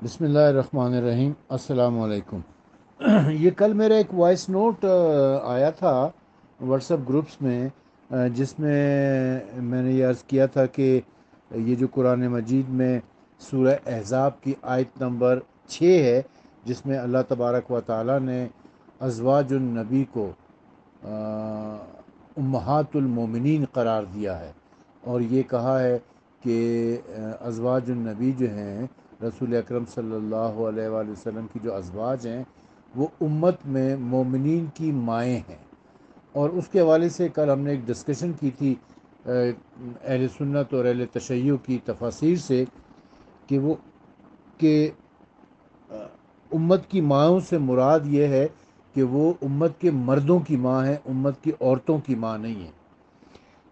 بسم اللہ الرحمن الرحیم، السلام علیکم۔ یہ کل میرا ایک وائس نوٹ آیا تھا واٹس ایپ گروپس میں، جس میں نے یہ عرض کیا تھا کہ یہ جو قرآن مجید میں سورہ احزاب کی آیت نمبر 6 ہے، جس میں اللہ تبارک و تعالیٰ نے ازواج النبی کو امہات المومنین قرار دیا ہے، اور یہ کہا ہے کہ ازواج النبی جو ہیں، رسول اکرم صلی اللہ علیہ وآلہ وسلم کی جو ازواج ہیں، وہ امت میں مومنین کی مائیں ہیں۔ اور اس کے حوالے سے کل ہم نے ایک ڈسکشن کی تھی اہل سنت اور اہل تشیع کی تفاسیر سے، کہ وہ کہ امت کی ماؤں سے مراد یہ ہے کہ وہ امت کے مردوں کی ماں ہیں، امت کی عورتوں کی ماں نہیں ہے۔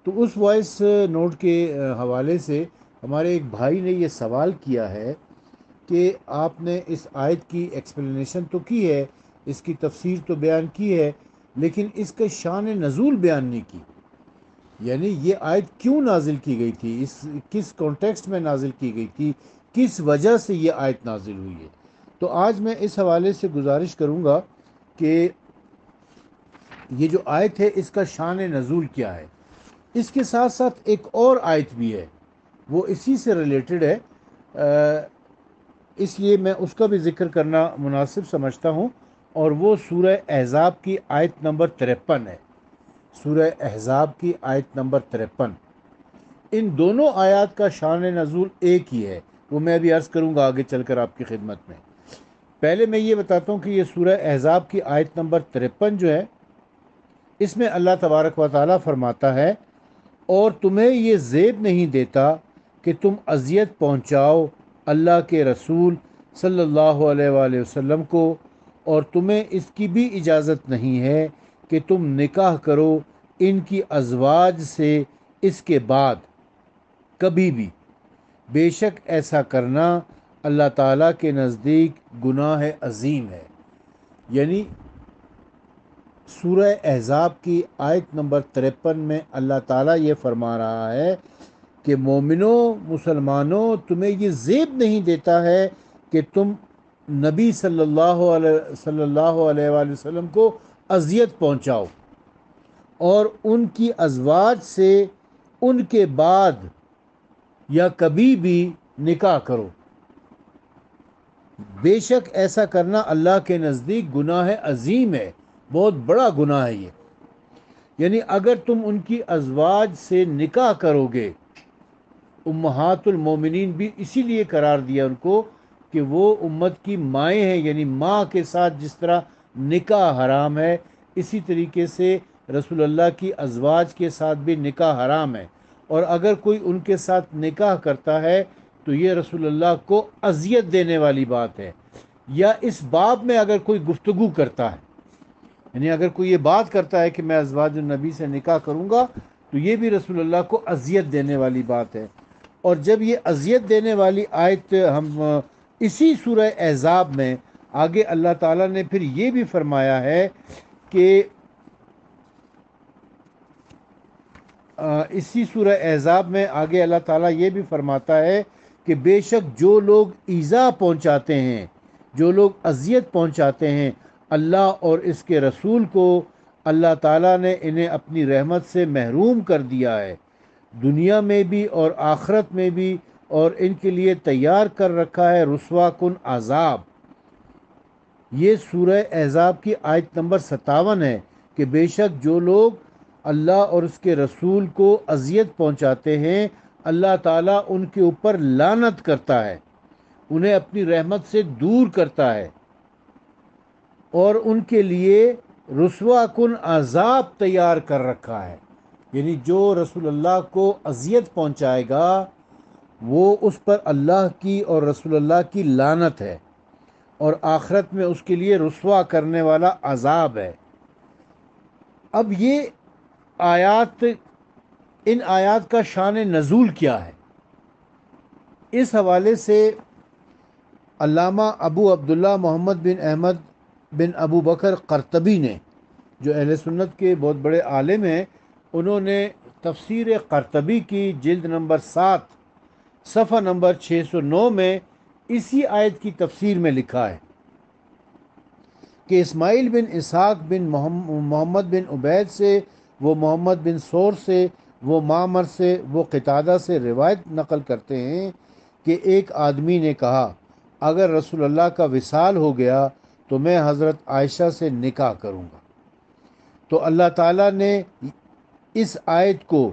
تو اس وائس نوٹ کے حوالے سے ہمارے ایک بھائی نے یہ سوال کیا ہے کہ آپ نے اس آیت کی ایکسپلینیشن تو کی ہے، اس کی تفسیر تو بیان کی ہے، لیکن اس کا شان نزول بیان نہیں کی۔ یعنی یہ آیت کیوں نازل کی گئی تھی، کس کانٹیکسٹ میں نازل کی گئی تھی، کس وجہ سے یہ آیت نازل ہوئی ہے۔ تو آج میں اس حوالے سے گزارش کروں گا کہ یہ جو آیت ہے اس کا شان نزول کیا ہے۔ اس کے ساتھ ساتھ ایک اور آیت بھی ہے، وہ اسی سے ریلیٹڈ ہے، اس لیے میں اس کا بھی ذکر کرنا مناسب سمجھتا ہوں، اور وہ سورہ احزاب کی آیت نمبر 53 ہے۔ سورہ احزاب کی آیت نمبر 53، ان دونوں آیات کا شان نزول ایک ہی ہے، وہ میں ابھی عرض کروں گا آگے چل کر آپ کی خدمت میں۔ پہلے میں یہ بتاتا ہوں کہ یہ سورہ احزاب کی آیت نمبر 53 جو ہے، اس میں اللہ تبارک و تعالیٰ فرماتا ہے، اور تمہیں یہ زیب نہیں دیتا کہ تم اذیت پہنچاؤ اللہ کے رسول صلی اللہ علیہ وآلہ وسلم کو، اور تمہیں اس کی بھی اجازت نہیں ہے کہ تم نکاح کرو ان کی ازواج سے اس کے بعد کبھی بھی، بے شک ایسا کرنا اللہ تعالیٰ کے نزدیک گناہ عظیم ہے۔ یعنی سورہ احزاب کی آیت نمبر 53 میں اللہ تعالیٰ یہ فرما رہا ہے کہ مومنوں، مسلمانوں، تمہیں یہ زیب نہیں دیتا ہے کہ تم نبی صلی اللہ علیہ وآلہ وسلم کو اذیت پہنچاؤ، اور ان کی ازواج سے ان کے بعد یا کبھی بھی نکاح کرو، بے شک ایسا کرنا اللہ کے نزدیک گناہ عظیم ہے، بہت بڑا گناہ ہے یہ۔ یعنی اگر تم ان کی ازواج سے نکاح کرو گے، امہات المومنین بھی اسی لیے قرار دیا ان کو کہ وہ امت کی مائیں ہیں، یعنی ماں کے ساتھ جس طرح نکاح حرام ہے، اسی طریقے سے رسول اللہ کی ازواج کے ساتھ بھی نکاح حرام ہے، اور اگر کوئی ان کے ساتھ نکاح کرتا ہے تو یہ رسول اللہ کو اذیت دینے والی بات ہے۔ یا اس باب میں اگر کوئی گفتگو کرتا ہے، یعنی اگر کوئی یہ بات کرتا ہے کہ میں ازواج النبی سے نکاح کروں گا، تو یہ بھی رسول اللہ کو اذیت دینے والی بات ہے۔ اور جب یہ اذیت دینے والی آیت ہم اسی سورہ احزاب میں آگے اللہ تعالیٰ نے پھر یہ بھی فرمایا ہے کہ اسی سورہ احزاب میں آگے اللہ تعالیٰ یہ بھی فرماتا ہے کہ بے شک جو لوگ ایذا پہنچاتے ہیں، جو لوگ اذیت پہنچاتے ہیں اللہ اور اس کے رسول کو، اللہ تعالیٰ نے انہیں اپنی رحمت سے محروم کر دیا ہے، دنیا میں بھی اور آخرت میں بھی، اور ان کے لیے تیار کر رکھا ہے رسوا کن عذاب۔ یہ سورہ احزاب کی آیت نمبر 57 ہے کہ بے شک جو لوگ اللہ اور اس کے رسول کو اذیت پہنچاتے ہیں، اللہ تعالیٰ ان کے اوپر لعنت کرتا ہے، انہیں اپنی رحمت سے دور کرتا ہے، اور ان کے لیے رسوا کن عذاب تیار کر رکھا ہے۔ یعنی جو رسول اللہ کو اذیت پہنچائے گا، وہ اس پر اللہ کی اور رسول اللہ کی لعنت ہے، اور آخرت میں اس کے لیے رسوا کرنے والا عذاب ہے۔ اب یہ آیات، ان آیات کا شان نزول کیا ہے، اس حوالے سے علامہ ابو عبداللہ محمد بن احمد بن ابو بکر قرطبی نے، جو اہل سنت کے بہت بڑے عالم ہیں، انہوں نے تفسیر قرطبی کی جلد نمبر 7 صفحہ نمبر 609 میں اسی آیت کی تفسیر میں لکھا ہے کہ اسماعیل بن اسحاق بن محمد بن عبید سے، وہ محمد بن سور سے، وہ معمر سے، وہ قتادہ سے روایت نقل کرتے ہیں کہ ایک آدمی نے کہا اگر رسول اللہ کا وصال ہو گیا تو میں حضرت عائشہ سے نکاح کروں گا۔ تو اللہ تعالیٰ نے اس آیت کو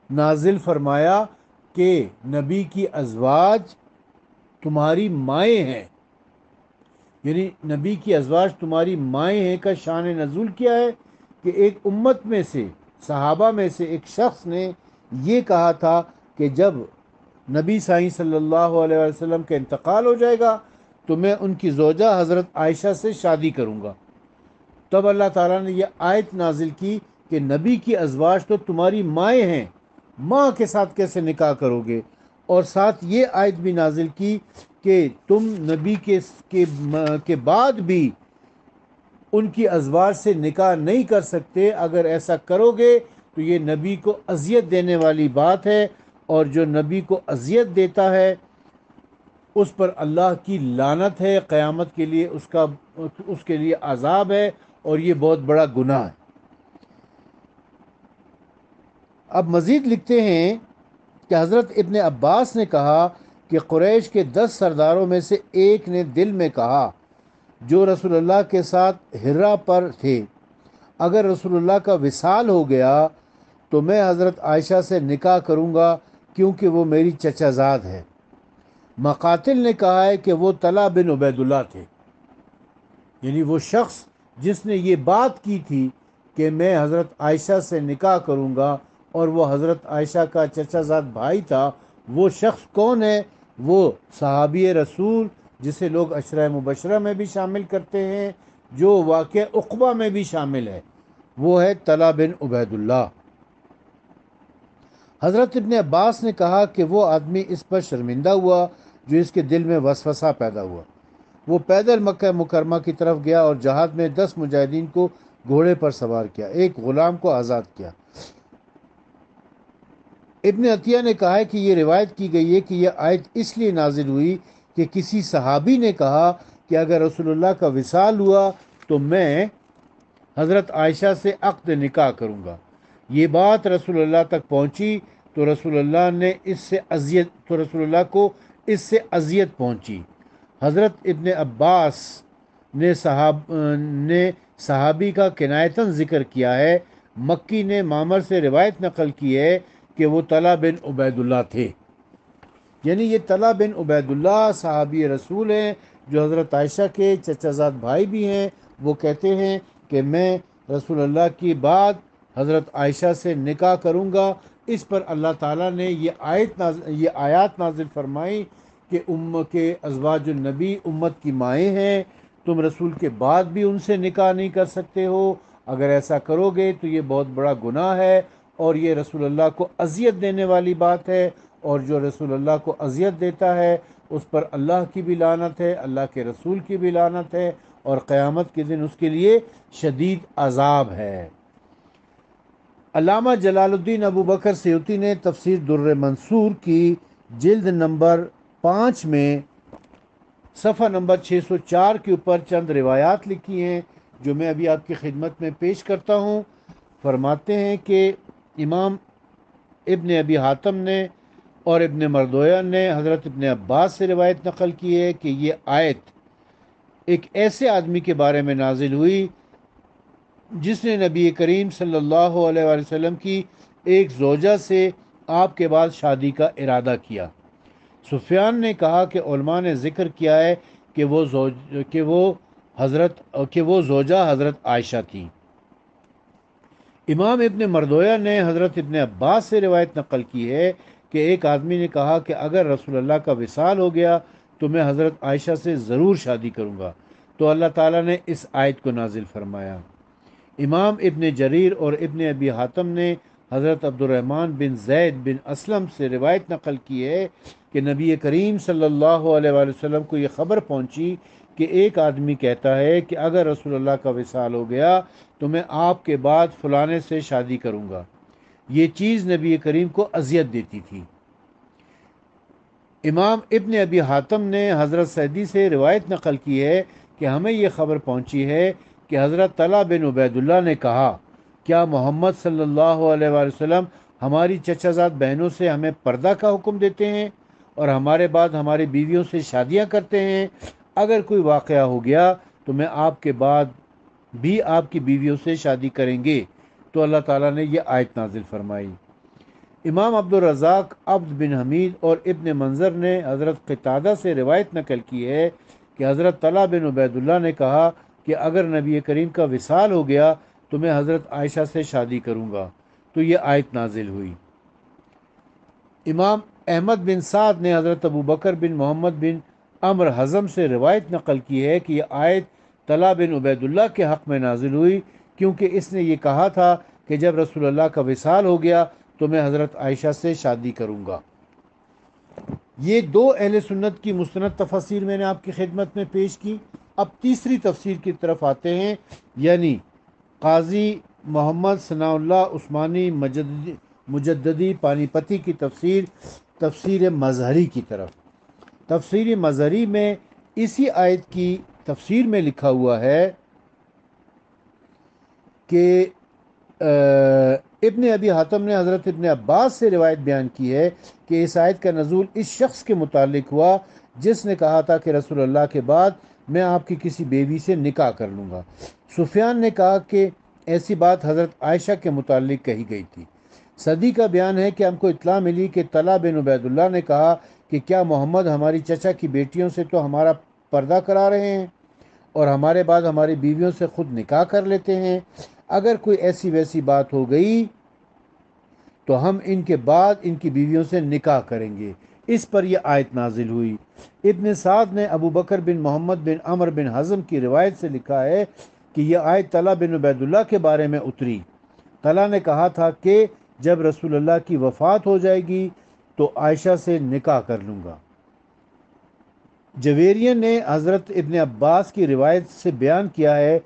نازل فرمایا کہ نبی کی ازواج تمہاری مائیں ہیں، یعنی نبی کی ازواج تمہاری مائیں ہیں کا شان نزول کیا ہے کہ ایک امت میں سے، صحابہ میں سے ایک شخص نے یہ کہا تھا کہ جب نبی صلی اللہ علیہ وسلم کا انتقال ہو جائے گا تو میں ان کی زوجہ حضرت عائشہ سے شادی کروں گا۔ تب اللہ تعالیٰ نے یہ آیت نازل کی کہ نبی کی ازواج تو تمہاری مائیں ہیں، ماں کے ساتھ کیسے نکاح کرو گے؟ اور ساتھ یہ آیت بھی نازل کی کہ تم نبی کے بعد بھی ان کی ازواج سے نکاح نہیں کر سکتے، اگر ایسا کرو گے تو یہ نبی کو اذیت دینے والی بات ہے، اور جو نبی کو اذیت دیتا ہے اس پر اللہ کی لعنت ہے، قیامت کے لیے اس کے لیے عذاب ہے، اور یہ بہت بڑا گناہ ہے۔ اب مزید لکھتے ہیں کہ حضرت ابن عباس نے کہا کہ قریش کے 10 سرداروں میں سے ایک نے دل میں کہا، جو رسول اللہ کے ساتھ ہرا پر تھے، اگر رسول اللہ کا وصال ہو گیا تو میں حضرت عائشہ سے نکاح کروں گا کیونکہ وہ میری چچا زاد ہے۔ مقاتل نے کہا ہے کہ وہ طلحہ بن عبید اللہ تھے، یعنی وہ شخص جس نے یہ بات کی تھی کہ میں حضرت عائشہ سے نکاح کروں گا، اور وہ حضرت عائشہ کا چچا زاد بھائی تھا۔ وہ شخص کون ہے؟ وہ صحابی رسول جسے لوگ عشرہ مبشرہ میں بھی شامل کرتے ہیں، جو واقعہ عقبہ میں بھی شامل ہے، وہ ہے طلحہ بن عبید اللہ۔ حضرت ابن عباس نے کہا کہ وہ آدمی اس پر شرمندہ ہوا جو اس کے دل میں وسوسہ پیدا ہوا۔ وہ پیدل مکہ مکرمہ کی طرف گیا اور جہاد میں 10 مجاہدین کو گھوڑے پر سوار کیا، ایک غلام کو آزاد کیا۔ ابن عطیہ نے کہا ہے کہ یہ روایت کی گئی ہے کہ یہ آیت اس لیے نازل ہوئی کہ کسی صحابی نے کہا کہ اگر رسول اللہ کا وصال ہوا تو میں حضرت عائشہ سے عقد نکاح کروں گا۔ یہ بات رسول اللہ تک پہنچی تو رسول اللہ کو اس سے اذیت پہنچی۔ حضرت ابن عباس نے صحابی کا کنایتاً ذکر کیا ہے۔ مکی نے معمر سے روایت نقل کی ہے کہ وہ طلحہ بن عبید اللہ تھے، یعنی یہ طلحہ بن عبید اللہ صحابی رسول ہیں جو حضرت عائشہ کے چچا زاد بھائی بھی ہیں۔ وہ کہتے ہیں کہ میں رسول اللہ کی بعد حضرت عائشہ سے نکاح کروں گا۔ اس پر اللہ تعالیٰ نے یہ آیات نازل فرمائی کہ ازواج النبی امت کی مائیں ہیں، تم رسول کے بعد بھی ان سے نکاح نہیں کر سکتے ہو، اگر ایسا کرو گے تو یہ بہت بڑا گناہ ہے، اور یہ رسول اللہ کو اذیت دینے والی بات ہے، اور جو رسول اللہ کو اذیت دیتا ہے اس پر اللہ کی بھی لعنت ہے، اللہ کے رسول کی بھی لعنت ہے، اور قیامت کے دن اس کے لیے شدید عذاب ہے۔ علامہ جلال الدین ابو بکر سیوطی نے تفسیر در منصور کی جلد نمبر 5 میں صفحہ نمبر 604 کے اوپر چند روایات لکھی ہیں جو میں ابھی آپ کی خدمت میں پیش کرتا ہوں۔ فرماتے ہیں کہ امام ابن ابی حاتم نے اور ابن مردویہ نے حضرت ابن عباس سے روایت نقل کی ہے کہ یہ آیت ایک ایسے آدمی کے بارے میں نازل ہوئی جس نے نبی کریم صلی اللہ علیہ وآلہ وسلم کی ایک زوجہ سے آپ کے بعد شادی کا ارادہ کیا۔ سفیان نے کہا کہ علماء نے ذکر کیا ہے کہ وہ زوجہ حضرت عائشہ تھی۔ امام ابن مردویہ نے حضرت ابن عباس سے روایت نقل کی ہے کہ ایک آدمی نے کہا کہ اگر رسول اللہ کا وصال ہو گیا تو میں حضرت عائشہ سے ضرور شادی کروں گا، تو اللہ تعالیٰ نے اس آیت کو نازل فرمایا۔ امام ابن جریر اور ابن ابی حاتم نے حضرت عبد الرحمن بن زید بن اسلم سے روایت نقل کی ہے کہ نبی کریم صلی اللہ علیہ وآلہ وسلم کو یہ خبر پہنچی کہ ایک آدمی کہتا ہے کہ اگر رسول اللہ کا وصال ہو گیا تو میں آپ کے بعد فلانے سے شادی کروں گا۔ یہ چیز نبی کریم کو اذیت دیتی تھی۔ امام ابن ابی حاتم نے حضرت سعدی سے روایت نقل کی ہے کہ ہمیں یہ خبر پہنچی ہے کہ حضرت طلحہ بن عبید اللہ نے کہا، کیا محمد صلی اللہ علیہ وآلہ وسلم ہماری چچا زاد بہنوں سے ہمیں پردہ کا حکم دیتے ہیں اور ہمارے بعد ہماری بیویوں سے شادیاں کرتے ہیں؟ اگر کوئی واقعہ ہو گیا تو میں آپ کے بعد بھی آپ کی بیویوں سے شادی کریں گے۔ تو اللہ تعالیٰ نے یہ آیت نازل فرمائی۔ امام عبد الرزاق، عبد بن حمید اور ابن منظر نے حضرت قتادہ سے روایت نقل کی ہے کہ حضرت طلحہ بن عبید اللہ نے کہا کہ اگر نبی کریم کا وصال ہو گیا تو میں حضرت عائشہ سے شادی کروں گا، تو یہ آیت نازل ہوئی۔ امام احمد بن سعد نے حضرت ابو بکر بن محمد بن عمر حزم سے روایت نقل کی ہے کہ یہ آیت طلحہ بن عبید اللہ کے حق میں نازل ہوئی، کیونکہ اس نے یہ کہا تھا کہ جب رسول اللہ کا وصال ہو گیا تو میں حضرت عائشہ سے شادی کروں گا۔ یہ دو اہل سنت کی مستند تفاسیر میں نے آپ کی خدمت میں پیش کی۔ اب تیسری تفسیر کی طرف آتے ہیں، یعنی قاضی محمد ثناء اللہ عثمانی مجددی پانی پتی کی تفسیر مظہری کی طرف۔ تفسیر مظہری میں اسی آیت کی تفسیر میں لکھا ہوا ہے کہ ابن ابی حاتم نے حضرت ابن عباس سے روایت بیان کی ہے کہ اس آیت کا نزول اس شخص کے متعلق ہوا جس نے کہا تھا کہ رسول اللہ کے بعد میں آپ کی کسی بیوی سے نکاح کر لوں گا۔ سفیان نے کہا کہ ایسی بات حضرت عائشہ کے متعلق کہی گئی تھی۔ صدی کا بیان ہے کہ ہم کو اطلاع ملی کہ طلحہ بن عبید اللہ نے کہا کہ کیا محمد ہماری چچا کی بیٹیوں سے تو ہمارا پردہ کرا رہے ہیں اور ہمارے بعد ہماری بیویوں سے خود نکاح کر لیتے ہیں؟ اگر کوئی ایسی ویسی بات ہو گئی تو ہم ان کے بعد ان کی بیویوں سے نکاح کریں گے۔ اس پر یہ آیت نازل ہوئی۔ ابن سعد نے ابو بکر بن محمد بن عمر بن حزم کی روایت سے لکھا ہے کہ یہ آیت طلحہ بن عبید اللہ کے بارے میں اتری۔ طلحہ نے کہا تھا کہ جب رسول اللہ کی وفات ہو جائے گی تو عائشہ سے نکاح کر لوں گا۔ جویریہ نے حضرت ابن عباس کی روایت سے بیان کیا ہے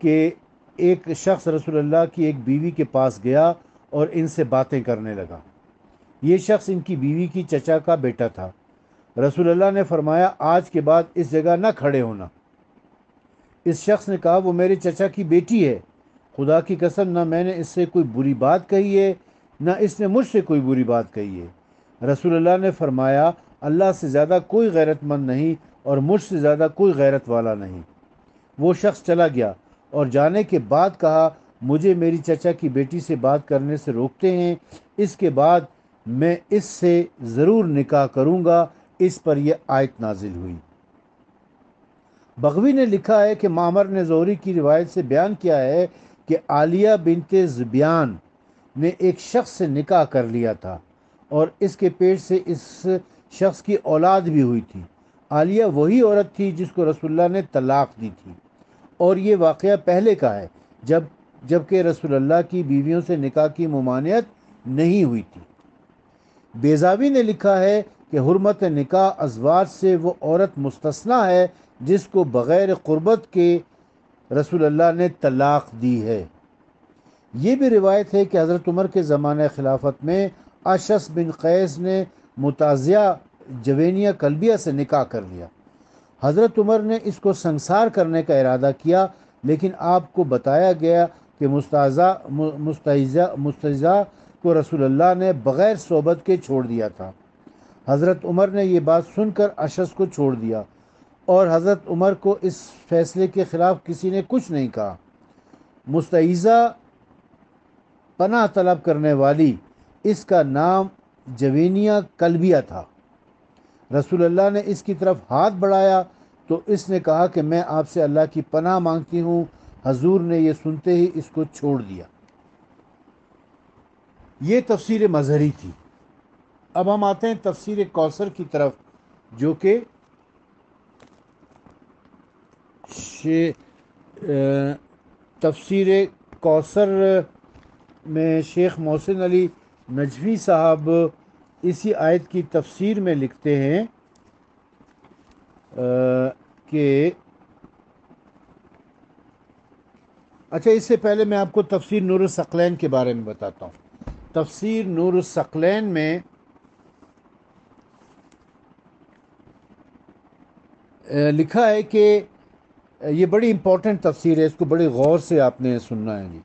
کہ ایک شخص رسول اللہ کی ایک بیوی کے پاس گیا اور ان سے باتیں کرنے لگا۔ یہ شخص ان کی بیوی کی چچا کا بیٹا تھا۔ رسول اللہ نے فرمایا، آج کے بعد اس جگہ نہ کھڑے ہونا۔ اس شخص نے کہا، وہ میرے چچا کی بیٹی ہے، خدا کی قسم نہ میں نے اس سے کوئی بری بات کہی ہے نہ اس نے مجھ سے کوئی بری بات کہی ہے۔ رسول اللہ نے فرمایا، اللہ سے زیادہ کوئی غیرت مند نہیں اور مجھ سے زیادہ کوئی غیرت والا نہیں۔ وہ شخص چلا گیا اور جانے کے بعد کہا، مجھے میری چچا کی بیٹی سے بات کرنے سے روکتے ہیں، اس کے بعد میں اس سے ضرور نکاح کروں گا۔ اس پر یہ آیت نازل ہوئی۔ بغوی نے لکھا ہے کہ معمر نے زہری کی روایت سے بیان کیا ہے کہ عالیہ بنت زبیان نے ایک شخص سے نکاح کر لیا تھا اور اس کے پیٹ سے اس شخص کی اولاد بھی ہوئی تھی۔ عالیہ وہی عورت تھی جس کو رسول اللہ نے طلاق دی تھی، اور یہ واقعہ پہلے کا ہے جبکہ رسول اللہ کی بیویوں سے نکاح کی ممانعت نہیں ہوئی تھی۔ بیضاوی نے لکھا ہے کہ حرمت نکاح ازواج سے وہ عورت مستثنیٰ ہے جس کو بغیر قربت کے رسول اللہ نے طلاق دی ہے۔ یہ بھی روایت ہے کہ حضرت عمر کے زمانہ خلافت میں اشعث بن قیس نے متازیہ جوینیہ کلبیہ سے نکاح کر لیا۔ حضرت عمر نے اس کو سنسار کرنے کا ارادہ کیا، لیکن آپ کو بتایا گیا کہ مستحضہ کو رسول اللہ نے بغیر صحبت کے چھوڑ دیا تھا۔ حضرت عمر نے یہ بات سن کر اشعث کو چھوڑ دیا، اور حضرت عمر کو اس فیصلے کے خلاف کسی نے کچھ نہیں کہا۔ مستحضہ پناہ طلب کرنے والی، اس کا نام جوینیہ کلبیہ تھا۔ رسول اللہ نے اس کی طرف ہاتھ بڑھایا تو اس نے کہا کہ میں آپ سے اللہ کی پناہ مانگتی ہوں۔ حضور نے یہ سنتے ہی اس کو چھوڑ دیا۔ یہ تفسیر مظہری تھی۔ اب ہم آتے ہیں تفسیر کوثر کی طرف، جو کہ تفسیر کوثر میں شیخ محسن علی نجفی صاحب اسی آیت کی تفسیر میں لکھتے ہیں کہ اچھا، اس سے پہلے میں آپ کو تفسیر نور الثقلین کے بارے میں بتاتا ہوں۔ تفسیر نور الثقلین میں لکھا ہے کہ یہ بڑی امپورٹنٹ تفسیر ہے، اس کو بڑے غور سے آپ نے سننا ہے جی۔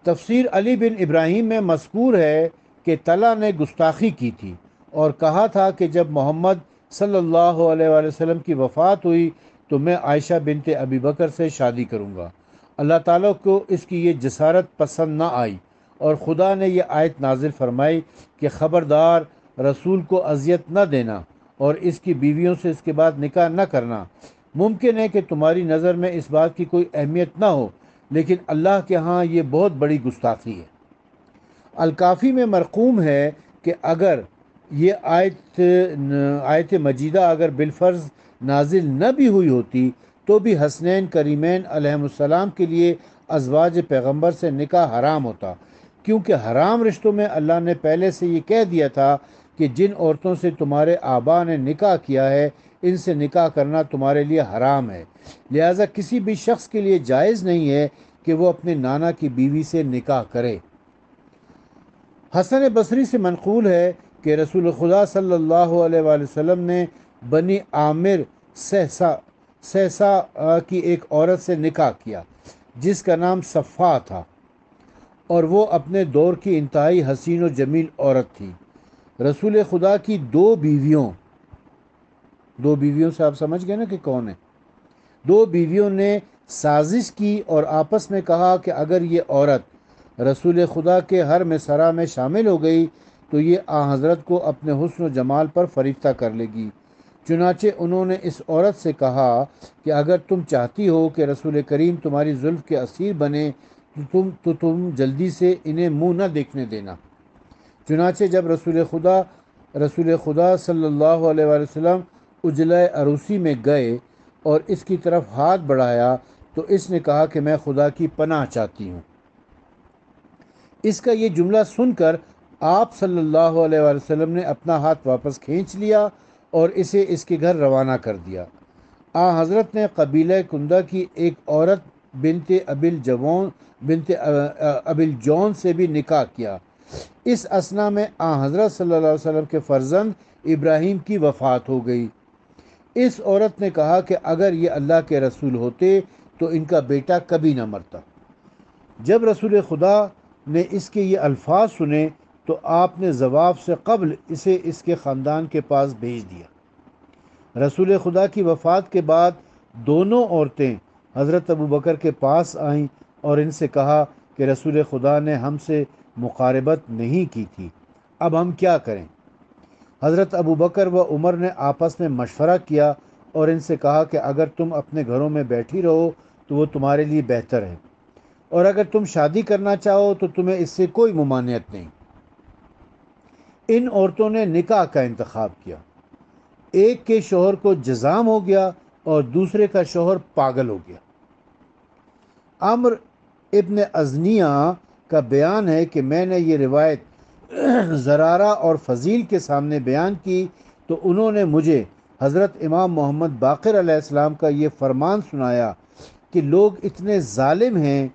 تفسیر علی بن ابراہیم میں مذکور ہے کہ طلحہ نے گستاخی کی تھی اور کہا تھا کہ جب محمد صلی اللہ علیہ وآلہ وسلم کی وفات ہوئی تو میں عائشہ بنت ابی بکر سے شادی کروں گا۔ اللہ تعالیٰ کو اس کی یہ جسارت پسند نہ آئی اور خدا نے یہ آیت نازل فرمائی کہ خبردار، رسول کو اذیت نہ دینا اور اس کی بیویوں سے اس کے بعد نکاح نہ کرنا۔ ممکن ہے کہ تمہاری نظر میں اس بات کی کوئی اہمیت نہ ہو، لیکن اللہ کے ہاں یہ بہت بڑی گستاخی ہے۔ الکافی میں مرقوم ہے کہ اگر یہ آیت مجیدہ اگر بالفرض نازل نہ بھی ہوئی ہوتی تو بھی حسنین کریمین علیہم السلام کے لیے ازواج پیغمبر سے نکاح حرام ہوتا، کیونکہ حرام رشتوں میں اللہ نے پہلے سے یہ کہہ دیا تھا کہ جن عورتوں سے تمہارے آبا نے نکاح کیا ہے ان سے نکاح کرنا تمہارے لیے حرام ہے، لہٰذا کسی بھی شخص کے لیے جائز نہیں ہے کہ وہ اپنے نانا کی بیوی سے نکاح کرے۔ حسن بصری سے منقول ہے کہ رسول خدا صلی اللہ علیہ وآلہ وسلم نے بنی عامر سہسا کی ایک عورت سے نکاح کیا جس کا نام صفا تھا، اور وہ اپنے دور کی انتہائی حسین و جمیل عورت تھی۔ رسول خدا کی دو بیویوں سے آپ سمجھ گئے نا کہ کون ہے؟ دو بیویوں نے سازش کی اور آپس میں کہا کہ اگر یہ عورت رسول خدا کے حرم سرا میں شامل ہو گئی تو یہ آن حضرت کو اپنے حسن و جمال پر فریفتہ کر لے گی۔ چنانچہ انہوں نے اس عورت سے کہا کہ اگر تم چاہتی ہو کہ رسول کریم تمہاری زلف کے اسیر بنے تو تم جلدی سے انہیں منہ نہ دیکھنے دینا۔ چنانچہ جب رسول خدا صلی اللہ علیہ وآلہ وسلم اجلۂ عروسی میں گئے اور اس کی طرف ہاتھ بڑھایا تو اس نے کہا کہ میں خدا کی پناہ چاہتی ہوں۔ اس کا یہ جملہ سن کر آپ صلی اللہ علیہ وآلہ وسلم نے اپنا ہاتھ واپس کھینچ لیا اور اسے اس کے گھر روانہ کر دیا۔ حضرت نے قبیلہ کندہ کی ایک عورت بنت ابل جون سے بھی نکاح کیا۔ اس اثنا میں حضرت صلی اللہ علیہ وسلم کے فرزند ابراہیم کی وفات ہو گئی۔ اس عورت نے کہا کہ اگر یہ اللہ کے رسول ہوتے تو ان کا بیٹا کبھی نہ مرتا۔ جب رسول خدا نے اس کے یہ الفاظ سنے تو آپ نے جواب سے قبل اسے اس کے خاندان کے پاس بھیج دیا۔ رسول خدا کی وفات کے بعد دونوں عورتیں حضرت ابو بکر کے پاس آئیں اور ان سے کہا کہ رسول خدا نے ہم سے مقاربت نہیں کی تھی، اب ہم کیا کریں؟ حضرت ابو بکر و عمر نے آپس میں مشورہ کیا اور ان سے کہا کہ اگر تم اپنے گھروں میں بیٹھی رہو تو وہ تمہارے لیے بہتر ہے، اور اگر تم شادی کرنا چاہو تو تمہیں اس سے کوئی ممانعت نہیں۔ ان عورتوں نے نکاح کا انتخاب کیا۔ ایک کے شوہر کو جزام ہو گیا اور دوسرے کا شوہر پاگل ہو گیا۔ عمر ابن ازنیہ کا بیان ہے کہ میں نے یہ روایت زرارہ اور فضیل کے سامنے بیان کی تو انہوں نے مجھے حضرت امام محمد باقر علیہ السلام کا یہ فرمان سنایا کہ لوگ اتنے ظالم ہیں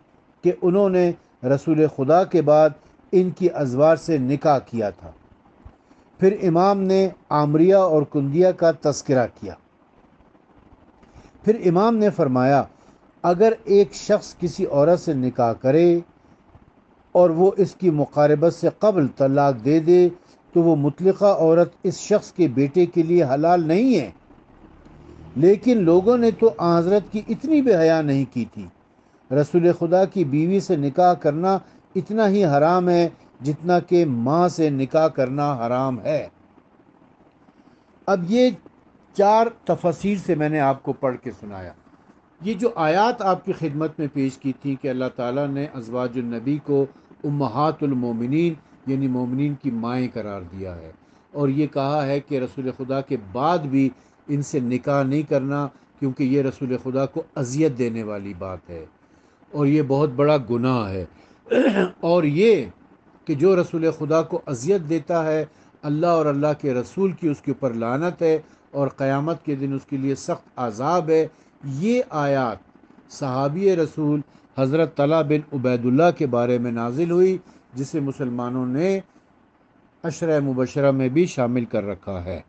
کہ انہوں نے رسول خدا کے بعد ان کی ازواج سے نکاح کیا تھا۔ پھر امام نے عامریہ اور کندیہ کا تذکرہ کیا۔ پھر امام نے فرمایا اگر ایک شخص کسی عورت سے نکاح کرے اور وہ اس کی مقاربت سے قبل طلاق دے دے تو وہ مطلقہ عورت اس شخص کے بیٹے کے لیے حلال نہیں ہے۔ لیکن لوگوں نے تو حضرت کی اتنی بے حیا نہیں کی تھی۔ رسول خدا کی بیوی سے نکاح کرنا اتنا ہی حرام ہے جتنا کہ ماں سے نکاح کرنا حرام ہے۔ اب یہ 4 تفاسیر سے میں نے آپ کو پڑھ کے سنایا۔ یہ جو آیات آپ کی خدمت میں پیش کی تھی کہ اللہ تعالیٰ نے ازواج النبی کو امہات المومنین یعنی مومنین کی مائیں قرار دیا ہے، اور یہ کہا ہے کہ رسول خدا کے بعد بھی ان سے نکاح نہیں کرنا کیونکہ یہ رسول خدا کو اذیت دینے والی بات ہے اور یہ بہت بڑا گناہ ہے۔ اور یہ کہ جو رسول خدا کو اذیت دیتا ہے اللہ اور اللہ کے رسول کی اس کے اوپر لعنت ہے اور قیامت کے دن اس کے لیے سخت عذاب ہے۔ یہ آیات صحابی رسول حضرت طلحہ بن عبید اللہ کے بارے میں نازل ہوئی جسے مسلمانوں نے عشرہ مبشرہ میں بھی شامل کر رکھا ہے۔